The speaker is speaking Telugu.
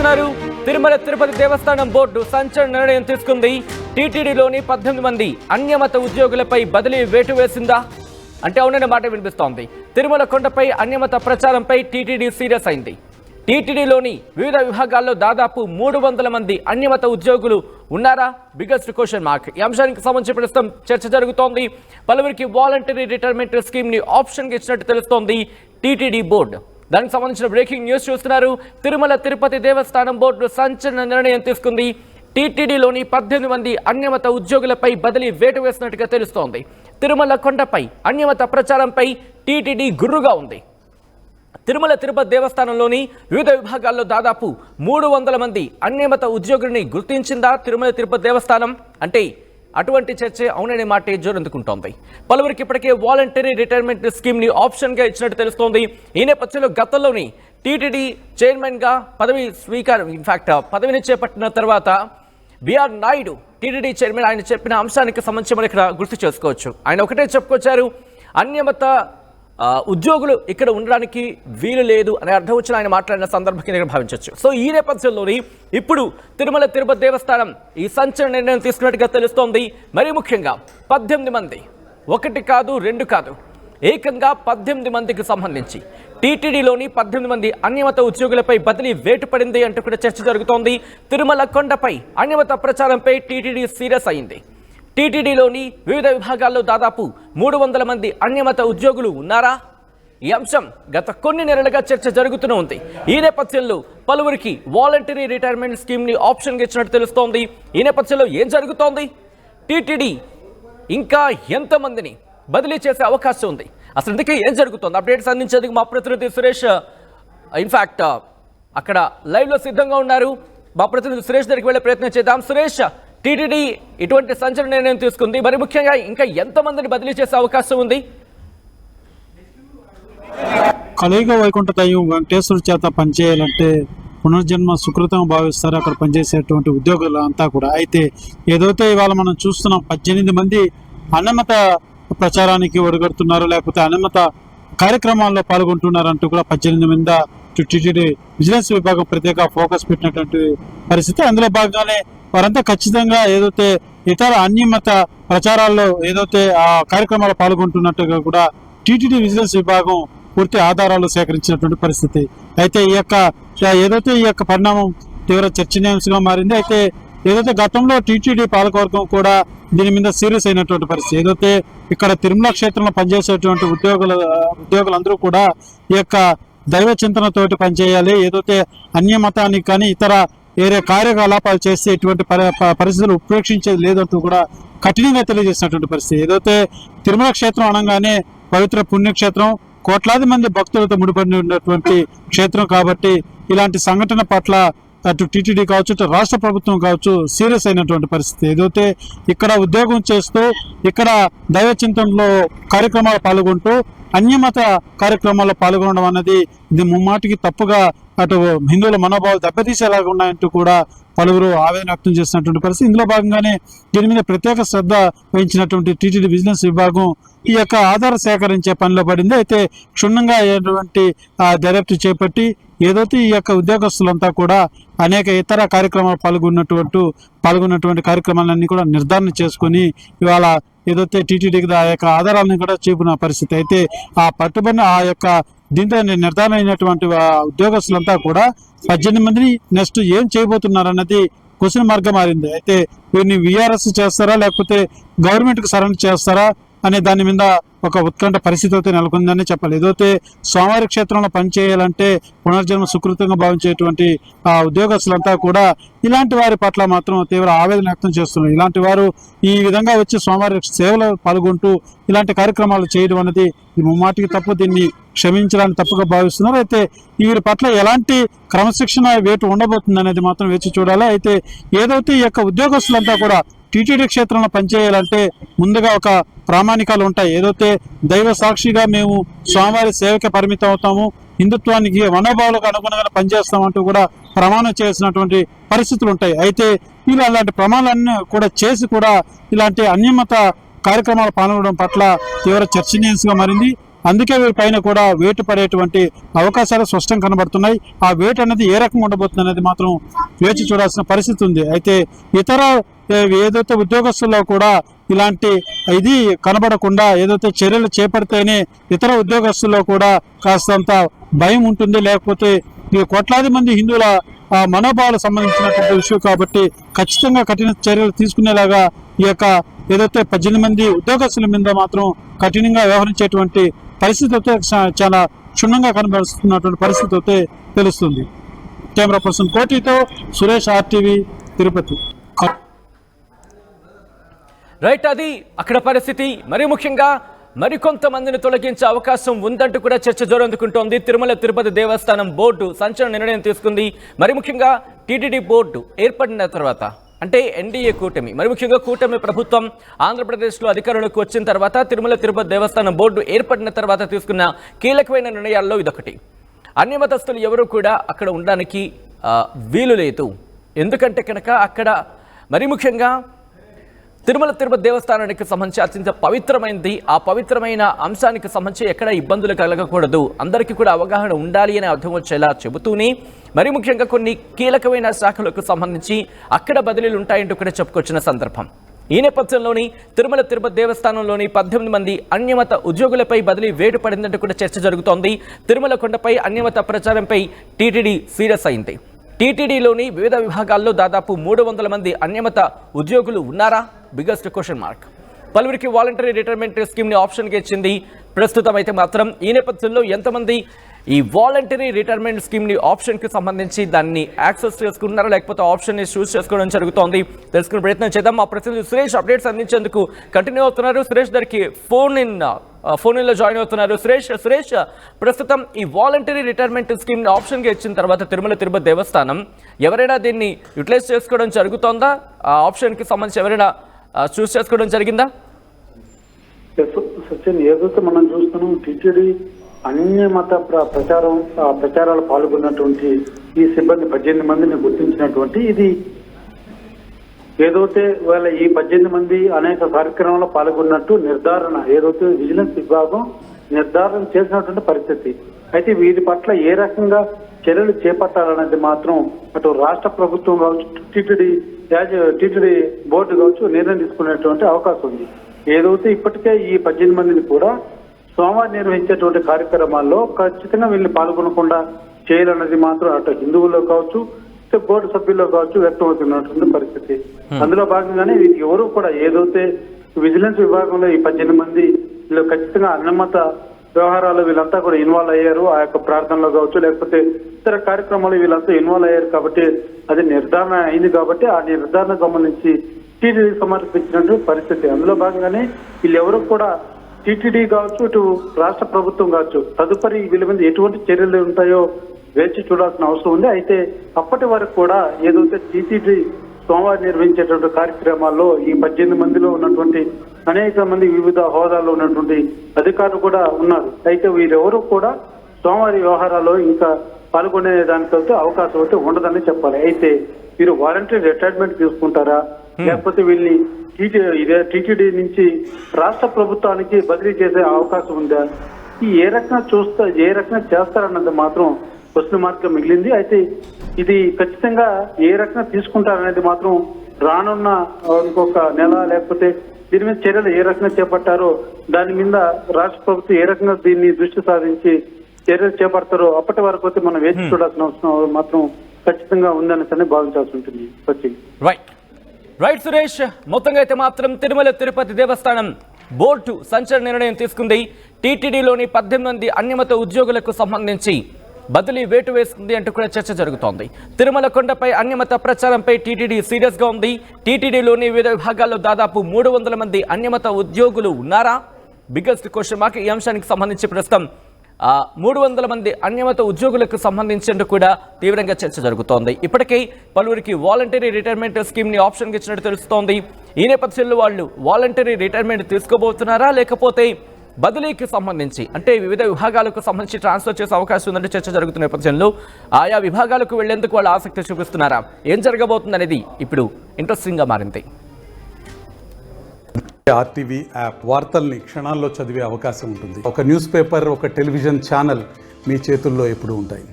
చూస్తున్నారు. తిరుమల తిరుపతి దేవస్థానం బోర్డు సంచలన నిర్ణయం తీసుకుంది. టీటీడీలోని 18 మంది అన్యమత ఉద్యోగులపై బదిలీ వేటు వేసిందా అంటే అవుననే మాట వినిపిస్తోంది. తిరుమల కొండపై అన్యమత ప్రచారంపై టీటీడీ సీరియస్ అయింది. టీటీడీలోని వివిధ విభాగాల్లో దాదాపు 300 మంది అన్యమత ఉద్యోగులు ఉన్నారా? Biggest question mark. ఈ అంశానికి సంబంధించి ప్రస్తుతం చర్చ జరుగుతోంది. పలువురికి వాలంటరీ రిటైర్మెంట్ స్కీమ్ ని ఆప్షన్ గా ఇచ్చినట్టు తెలుస్తోంది టీటీడీ బోర్డు. దానికి సంబంధించిన బ్రేకింగ్ న్యూస్ చూస్తున్నారు. తిరుమల తిరుపతి దేవస్థానం బోర్డు సంచలన నిర్ణయం తీసుకుంది. టీటీడీలోని 18 మంది అన్యమత ఉద్యోగులపై బదిలీ వేటు వేసినట్టుగా తెలుస్తోంది. తిరుమల కొండపై అన్యమత ప్రచారంపై టీటీడీ గుర్రుగా ఉంది. తిరుమల తిరుపతి దేవస్థానంలోని వివిధ విభాగాల్లో దాదాపు 300 మంది అన్యమత ఉద్యోగుల్ని గుర్తించిందా తిరుమల తిరుపతి దేవస్థానం అంటే అటువంటి చర్చ అవుననే మాటే జోరందుకుంటోంది. పలువురికి ఇప్పటికే వాలంటరీ రిటైర్మెంట్ స్కీమ్ ని ఆప్షన్ గా ఇచ్చినట్టు తెలుస్తోంది. ఈ నేపథ్యంలో గతంలోని టీటీడీ చైర్మన్ గా పదవిని చేపట్టిన తర్వాత బిఆర్ నాయుడు టీటీడీ చైర్మన్ ఆయన చెప్పిన అంశానికి సంబంధించి మనం ఇక్కడ గుర్తు చేసుకోవచ్చు. ఆయన ఒకటే చెప్పుకొచ్చారు, అన్యమత ఉద్యోగులు ఇక్కడ ఉండడానికి వీలు లేదు అనే అర్థం వచ్చిన ఆయన మాట్లాడిన సందర్భంగా భావించవచ్చు. సో ఈ నేపథ్యంలోని ఇప్పుడు తిరుమల తిరుపతి దేవస్థానం ఈ సంచలన నిర్ణయం తీసుకున్నట్టుగా తెలుస్తోంది. మరీ ముఖ్యంగా 18 మంది, ఒకటి కాదు రెండు కాదు, ఏకంగా 18 మందికి సంబంధించి టీటీడీలోని 18 మంది అన్యమత ఉద్యోగులపై బదిలీ వేటు పడింది అంటూ కూడా చర్చ జరుగుతోంది. తిరుమల కొండపై అన్యమత ప్రచారంపై టీటీడీ సీరియస్ అయింది. టీటీడీలోని వివిధ విభాగాల్లో దాదాపు 300 మంది అన్యమత ఉద్యోగులు ఉన్నారా? ఈ అంశం గత కొన్ని నెలలుగా చర్చ జరుగుతూనే ఉంది. ఈ నేపథ్యంలో పలువురికి వాలంటరీ రిటైర్మెంట్ స్కీమ్ ని ఆప్షన్ ఇచ్చినట్టు తెలుస్తోంది. ఈ నేపథ్యంలో ఏం జరుగుతోంది? టీటీడీ ఇంకా ఎంతమందిని బదిలీ చేసే అవకాశం ఉంది? అసలు ఇందుకే ఏం జరుగుతోంది? అప్డేట్స్ అందించేందుకు మా ప్రతినిధి సురేష్ అక్కడ లైవ్ లో సిద్ధంగా ఉన్నారు. మా ప్రతినిధి సురేష్ దగ్గరికి వెళ్ళే ప్రయత్నం చేద్దాం. సురేష్, టీటీడీ ఇటువంటి సంచలన నిర్ణయం తీసుకుంది. మరి ముఖ్యంగా ఇంకా ఎంతమందిని బదిలీ చేసే అవకాశం ఉంది? కలియుగ వైకుంఠ దైవం వెంకటేశ్వర చేత పనిచేయాలంటే పునర్జన్మ సుకృతం భావిస్తారు అక్కడ పనిచేసేటువంటి ఉద్యోగులు అంతా కూడా. అయితే ఏదైతే ఇవాళ మనం చూస్తున్నాం 18 మంది అన్యమత ప్రచారానికి ఒడిగడుతున్నారు, లేకపోతే అన్యమత కార్యక్రమాల్లో పాల్గొంటున్నారంటూ కూడా 18 మంది టీటీడీ విజిలెన్స్ విభాగం ప్రత్యేక ఫోకస్ పెట్టినటువంటి పరిస్థితి. అందులో భాగంగానే వారంతా ఖచ్చితంగా ఏదైతే ఇతర అన్యమత ప్రచారాల్లో ఏదైతే ఆ కార్యక్రమాల్లో పాల్గొంటున్నట్టుగా కూడా టీటీడీ విజిలెన్స్ విభాగం పూర్తి ఆధారాలు సేకరించినటువంటి పరిస్థితి. అయితే ఈ యొక్క పరిణామం తీవ్ర చర్చనీయాంశంగా మారింది. అయితే ఏదైతే గతంలో టీటీడీ పాలకవర్గం కూడా దీని మీద సీరియస్ అయినటువంటి పరిస్థితి. ఏదైతే ఇక్కడ తిరుమల క్షేత్రంలో పనిచేసేటువంటి ఉద్యోగులందరూ కూడా ఈ యొక్క దైవ చింతనతోటి పనిచేయాలి, ఏదైతే అన్యమతానికి కానీ ఇతర వేరే కార్యకలాపాలు చేస్తే ఇటువంటి పరిస్థితులు ఉపేక్షించేది లేదంటూ కూడా కఠినంగా తెలియజేసినటువంటి పరిస్థితి. ఏదైతే తిరుమల క్షేత్రం అనగానే పవిత్ర పుణ్యక్షేత్రం, కోట్లాది మంది భక్తులతో ముడిపడి ఉన్నటువంటి క్షేత్రం కాబట్టి ఇలాంటి సంఘటన పట్ల అటు టీటీడీ కావచ్చు, ఇటు రాష్ట్ర ప్రభుత్వం కావచ్చు సీరియస్ అయినటువంటి పరిస్థితి. ఏదైతే ఇక్కడ ఉద్యోగం చేస్తూ ఇక్కడ దైవ చింతనలో కార్యక్రమాలు పాల్గొంటూ అన్యమత కార్యక్రమాల్లో పాల్గొనడం అన్నది ఇది ముమ్మాటికి తప్పుగా అటు హిందువుల మనోభావాలు దెబ్బతీసేలాగా ఉన్నాయంటూ కూడా పలువురు ఆవేదన వ్యక్తం చేసినటువంటి పరిస్థితి. ఇందులో భాగంగానే దీని మీద ప్రత్యేక శ్రద్ధ వహించినటువంటి టీటీడీ విజిలెన్స్ విభాగం ఈ యొక్క ఆధార సేకరించే పనిలో పడింది. అయితే క్షుణ్ణంగా అయ్యేటువంటి దర్యాప్తు చేపట్టి ఏదైతే ఈ యొక్క ఉద్యోగస్తులంతా కూడా అనేక ఇతర కార్యక్రమాలు పాల్గొన్నటువంటి కార్యక్రమాలన్నీ కూడా నిర్ధారణ చేసుకుని ఇవాళ ఏదైతే టీటీడీకి ఆ యొక్క ఆధారాలను కూడా చూపిన పరిస్థితి. అయితే ఆ పట్టుబడిన ఆ యొక్క దీంతో నిర్ధారణ అయినటువంటి ఉద్యోగస్తులంతా కూడా 18 మందిని నెక్స్ట్ ఏం చేయబోతున్నారు అన్నది క్వశ్చన్ మార్గం మారింది. అయితే వీరిని విఆర్ఎస్ చేస్తారా లేకపోతే గవర్నమెంట్కి సరెండర్ చేస్తారా అనే దాని మీద ఒక ఉత్కంఠ పరిస్థితి అయితే నెలకొందని చెప్పాలి. ఏదైతే స్వామివారి క్షేత్రంలో పనిచేయాలంటే పునర్జన్మ సుకృతంగా భావించేటువంటి ఆ ఉద్యోగస్తులంతా కూడా ఇలాంటి వారి పట్ల మాత్రం తీవ్ర ఆవేదన వ్యక్తం చేస్తున్నారు. ఇలాంటి వారు ఈ విధంగా వచ్చి స్వామివారి సేవలో పాల్గొంటూ ఇలాంటి కార్యక్రమాలు చేయడం అనేది ముమ్మాటికి తప్పు, దీన్ని క్షమించడానికి తప్పుగా భావిస్తున్నారు. అయితే వీరి పట్ల ఎలాంటి క్రమశిక్షణ వేటు ఉండబోతుంది అనేది మాత్రం వేచి చూడాలి. అయితే ఏదైతే ఈ యొక్క ఉద్యోగస్తులంతా కూడా టీటీడీ క్షేత్రంలో పనిచేయాలంటే ముందుగా ఒక ప్రామాణికాలు ఉంటాయి. ఏదైతే దైవ సాక్షిగా మేము స్వామివారి సేవకే పరిమితం అవుతాము, హిందుత్వానికి మనోభావాలకు అనుగుణంగా పనిచేస్తామంటూ కూడా ప్రమాణం చేసినటువంటి పరిస్థితులు ఉంటాయి. అయితే వీళ్ళు అలాంటి ప్రమాణాలన్నీ కూడా చేసి కూడా ఇలాంటి అన్యమత కార్యక్రమాలు పాల్గొనడం పట్ల తీవ్ర చర్చనీయాంశంగా మారింది. అందుకే వీరిపైన కూడా వేటు పడేటువంటి అవకాశాలు స్పష్టంగా కనబడుతున్నాయి. ఆ వేటు అనేది ఏ రకంగా ఉండబోతుంది అనేది మాత్రం వేచి చూడాల్సిన పరిస్థితి ఉంది. అయితే ఇతర ఏదైతే ఉద్యోగస్తుల్లో కూడా ఇలాంటి ఇది కనబడకుండా ఏదైతే చర్యలు చేపడితేనే ఇతర ఉద్యోగస్తుల్లో కూడా కాస్తంత భయం ఉంటుంది. లేకపోతే ఈ కోట్లాది మంది హిందువుల మనోభావాలకు సంబంధించినటువంటి విషయం కాబట్టి ఖచ్చితంగా కఠిన చర్యలు తీసుకునేలాగా ఈ యొక్క ఏదైతే 18 మంది ఉద్యోగస్తుల మీద మాత్రం కఠినంగా వ్యవహరించేటువంటి పరిస్థితి అయితే చాలా క్షుణ్ణంగా కనబడుతున్నటువంటి పరిస్థితి అయితే తెలుస్తుంది. కెమెరా పర్సన్ కోటితో సురేష్, RTV, తిరుపతి. రైట్, అది అక్కడ పరిస్థితి. మరి ముఖ్యంగా మరికొంతమందిని తొలగించే అవకాశం ఉందంటూ కూడా చర్చ జోరందుకుంటోంది. తిరుమల తిరుపతి దేవస్థానం బోర్డు సంచలన నిర్ణయం తీసుకుంది. మరి ముఖ్యంగా టీటీడీ బోర్డు ఏర్పడిన తర్వాత, అంటే ఎన్డీఏ కూటమి, మరి ముఖ్యంగా కూటమి ప్రభుత్వం ఆంధ్రప్రదేశ్లో అధికారంలోకి వచ్చిన తర్వాత తిరుమల తిరుపతి దేవస్థానం బోర్డు ఏర్పడిన తర్వాత తీసుకున్న కీలకమైన నిర్ణయాల్లో ఇదొకటి. అన్యమతస్తులు ఎవరు కూడా అక్కడ ఉండడానికి వీలు లేదు. ఎందుకంటే కనుక అక్కడ మరి ముఖ్యంగా తిరుమల తిరుపతి దేవస్థానానికి సంబంధించి అత్యంత పవిత్రమైనది. ఆ పవిత్రమైన అంశానికి సంబంధించి ఎక్కడ ఇబ్బందులు కలగకూడదు, అందరికీ కూడా అవగాహన ఉండాలి అనే అర్థం వచ్చేలా చెబుతూనే మరి ముఖ్యంగా కొన్ని కీలకమైన శాఖలకు సంబంధించి అక్కడ బదిలీలు ఉంటాయంటూ కూడా చెప్పుకొచ్చిన సందర్భం. ఈ నేపథ్యంలోని తిరుమల తిరుపతి దేవస్థానంలోని 18 మంది అన్యమత ఉద్యోగులపై బదిలీ వేటు పడిందంటూ కూడా చర్చ జరుగుతోంది. తిరుమల కొండపై అన్యమత ప్రచారంపై టీటీడీ సీరియస్ అయింది. టీటీడీలోని వివిధ విభాగాల్లో దాదాపు 300 మంది అన్యమత ఉద్యోగులు ఉన్నారా? Biggest question mark. పలువురికి వాలంటరీ రిటైర్మెంట్ స్కీమ్ని ఆప్షన్గా ఇచ్చింది ప్రస్తుతం. అయితే మాత్రం ఈ నేపథ్యంలో ఎంతమంది ఈ వాలంటరీ రిటైర్మెంట్ స్కీమ్ని ఆప్షన్కి సంబంధించి దాన్ని యాక్సెస్ చేసుకున్నారా, లేకపోతే ఆప్షన్ని చూస్ చేసుకోవడం జరుగుతోంది, తెలుసుకునే ప్రయత్నం చేద్దాం. మా ప్రతినిధి సురేష్ అప్డేట్స్ అందించేందుకు కంటిన్యూ అవుతున్నారు. సురేష్ దగ్గరికి ఫోన్ ఇన్లో జాయిన్ అవుతున్నారు. సురేష్, ప్రస్తుతం ఈ వాలంటరీ రిటైర్మెంట్ స్కీమ్ని ఆప్షన్గా ఇచ్చిన తర్వాత తిరుమల తిరుపతి దేవస్థానం ఎవరైనా దీన్ని యూటిలైజ్ చేసుకోవడం జరుగుతోందా? ఆ ఆప్షన్కి సంబంధించి ఎవరైనా చూస్ చేసుకోవడం జరిగిందా? సచిన్, ఏదైతే మనం చూస్తున్నాం, టీటీడీ అన్యమత ప్రచారాలు పాల్గొన్నటువంటి ఈ సిబ్బంది 18 మందిని గుర్తించినటువంటి ఇది ఏదైతే వాళ్ళ ఈ 18 మంది అనేక కార్యక్రమాల్లో పాల్గొన్నట్టు నిర్ధారణ ఏదైతే విజిలెన్స్ విభాగం నిర్ధారణ చేసినటువంటి పరిస్థితి. అయితే వీరి పట్ల ఏ రకంగా చర్యలు చేపట్టాలనేది మాత్రం అటు రాష్ట్ర ప్రభుత్వం కావచ్చు, టీటీడీ బోర్డు కావచ్చు నిర్ణయం తీసుకునేటువంటి అవకాశం ఉంది. ఏదైతే ఇప్పటికే ఈ 18 మందిని కూడా సోమవారం నిర్వహించేటువంటి కార్యక్రమాల్లో ఖచ్చితంగా వీళ్ళని పాల్గొనకుండా చేయాలన్నది మాత్రం అటు హిందువుల్లో కావచ్చు, బోర్డు సభ్యుల్లో కావచ్చు వ్యక్తమవుతున్నటువంటి పరిస్థితి. అందులో భాగంగానే వీరికి ఎవరు కూడా ఏదైతే విజిలెన్స్ విభాగంలో ఈ 18 మంది వీళ్ళు ఖచ్చితంగా అన్నమత వ్యవహారాలు వీళ్ళంతా కూడా ఇన్వాల్వ్ అయ్యారు. ఆ యొక్క ప్రార్థనలో కావచ్చు, లేకపోతే ఇతర కార్యక్రమాలు వీళ్ళంతా ఇన్వాల్వ్ అయ్యారు కాబట్టి అది నిర్ధారణ అయింది. కాబట్టి ఆ నిర్ధారణకు సంబంధించి టీటీడీ సమర్పించినటువంటి పరిస్థితి. అందులో భాగంగానే వీళ్ళెవరు కూడా టీటీడీ కావచ్చు, ఇటు రాష్ట్ర ప్రభుత్వం కావచ్చు తదుపరి వీళ్ళ మీద ఎటువంటి చర్యలు ఉంటాయో వేచి చూడాల్సిన అవసరం ఉంది. అయితే అప్పటి వరకు కూడా ఏదైతే టీటీడీ సోమవారం నిర్వహించేటువంటి కార్యక్రమాల్లో ఈ 18 మందిలో ఉన్నటువంటి అనేక మంది వివిధ హోదాల్లో ఉన్నటువంటి అధికారులు కూడా ఉన్నారు. అయితే వీరెవరూ కూడా సోమవారి వ్యవహారాల్లో ఇంకా పాల్గొనే దానికైతే అవకాశం అయితే ఉండదని చెప్పాలి. అయితే వీరు వాలంటరీ రిటైర్మెంట్ తీసుకుంటారా, లేకపోతే వీళ్ళని టీటీడీ నుంచి రాష్ట్ర ప్రభుత్వానికి బదిలీ చేసే అవకాశం ఉందా, ఏ రకంగా చేస్తారన్నది మాత్రం క్వశ్చన్ మార్క్ మిగిలింది. అయితే ఇది ఖచ్చితంగా ఏ రకంగా తీసుకుంటారనేది మాత్రం రానున్న ఇంకొక నెల లేకపోతే దీని మీద చర్యలు ఏ రకంగా చేపట్టారో దాని మీద రాష్ట్ర ప్రభుత్వం ఏ రకంగా దీన్ని దృష్టి సాధించి చర్యలు చేపడతారో అప్పటి వరకు అయితే మనం వేచి చూడాల్సిన అవసరం మాత్రం ఖచ్చితంగా ఉందని భావించాల్సి ఉంటుంది. రైట్ సురేష్, మొత్తంగా అయితే మాత్రం తిరుమల తిరుపతి దేవస్థానం బోర్డు సంచలన నిర్ణయం తీసుకుంది. టీటీడీలోని 18 మంది అన్యమత ఉద్యోగులకు సంబంధించి బదిలీ వేటు వేసుకుంది అంటూ కూడా చర్చ జరుగుతోంది. తిరుమల కొండపై అన్యమత ప్రచారంపై టీటీడీ సీరియస్ గా ఉంది. టీటీడీలోని వివిధ విభాగాల్లో దాదాపు 300 మంది అన్యమత ఉద్యోగులు ఉన్నారా? Biggest question mark. ఈ అంశానికి సంబంధించి ప్రస్తుతం 300 మంది అన్యమత ఉద్యోగులకు సంబంధించి కూడా తీవ్రంగా చర్చ జరుగుతోంది. ఇప్పటికే పలువురికి వాలంటరీ రిటైర్మెంట్ స్కీమ్ని ఆప్షన్గా ఇచ్చినట్టు తెలుస్తోంది. ఈ నేపథ్యంలో వాళ్ళు వాలంటరీ రిటైర్మెంట్ తీసుకోబోతున్నారా, లేకపోతే బదిలీకి సంబంధించి అంటే వివిధ విభాగాలకు సంబంధించి ట్రాన్స్ఫర్ చేసే అవకాశం ఉందంటే చర్చ జరుగుతున్న నేపథ్యంలో ఆయా విభాగాలకు వెళ్లేందుకు వాళ్ళు ఆసక్తి చూపిస్తున్నారా, ఏం జరగబోతుందనేది ఇప్పుడు ఇంట్రెస్టింగ్గా మారింది. ఆర్టీవీ యాప్ వార్తల్ని క్షణాల్లో చదివే అవకాశం ఉంటుంది. ఒక న్యూస్ పేపర్, ఒక టెలివిజన్ ఛానల్ మీ చేతుల్లో ఎప్పుడూ ఉంటాయి.